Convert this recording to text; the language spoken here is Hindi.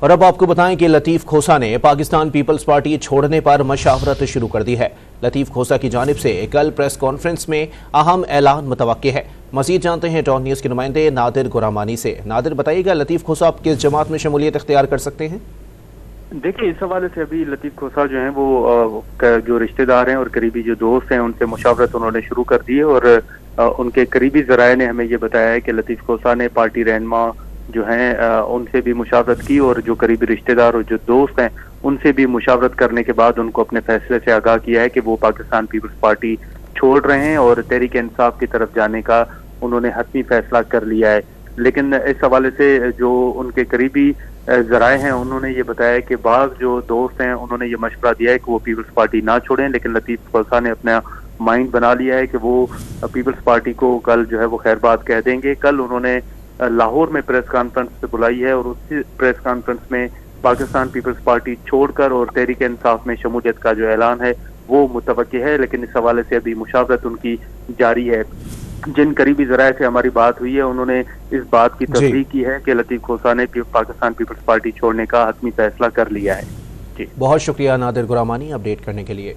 और अब आपको बताएं कि लतीफ खोसा ने पाकिस्तान पीपल्स पार्टी छोड़ने पर मशावरत शुरू कर दी है। लतीफ खोसा की जानिब से कल प्रेस कॉन्फ्रेंस में अहम ऐलान मुतवक्के है। मजीद जानते हैं डॉन न्यूज़ के नुमाइंदे नादिर गुरामानी से। नादिर, बताइएगा लतीफ खोसा आप किस जमात में शमूलियत इख्तियार कर सकते हैं? देखिए, इस हवाले से अभी लतीफ खोसा जो है वो जो रिश्तेदार हैं और करीबी जो दोस्त हैं उनसे मुशावरत उन्होंने शुरू कर दी है और उनके करीबी ज़राए ने हमें ये बताया है कि लतीफ खोसा ने पार्टी रहनुमा जो हैं उनसे भी मुशावरत की और जो करीबी रिश्तेदार और जो दोस्त हैं उनसे भी मुशावरत करने के बाद उनको अपने फैसले से आगाह किया है कि वो पाकिस्तान पीपल्स पार्टी छोड़ रहे हैं और तहरीक इंसाफ की तरफ जाने का उन्होंने हतमी फैसला कर लिया है। लेकिन इस हवाले से जो उनके करीबी जराए हैं उन्होंने ये बताया कि बाज़ जो दोस्त हैं उन्होंने ये मशवरा दिया है कि वो पीपल्स पार्टी ना छोड़ें, लेकिन लतीफ खोसा ने अपना माइंड बना लिया है कि वो पीपल्स पार्टी को कल जो है वो खैर बात कह देंगे। कल उन्होंने लाहौर में प्रेस कॉन्फ्रेंस बुलाई है और उसी प्रेस कॉन्फ्रेंस में पाकिस्तान पीपल्स पार्टी छोड़कर और तहरीक इंसाफ में शमूलियत का जो ऐलान है वो मुतवक्की है। लेकिन इस हवाले से अभी मुशावरत उनकी जारी है। जिन करीबी जराए से हमारी बात हुई है उन्होंने इस बात की तस्दीक की है कि लतीफ खोसा ने पाकिस्तान पीपल्स पार्टी छोड़ने का हतमी फैसला कर लिया है। जी, बहुत शुक्रिया नादिर गुरामानी अपडेट करने के लिए।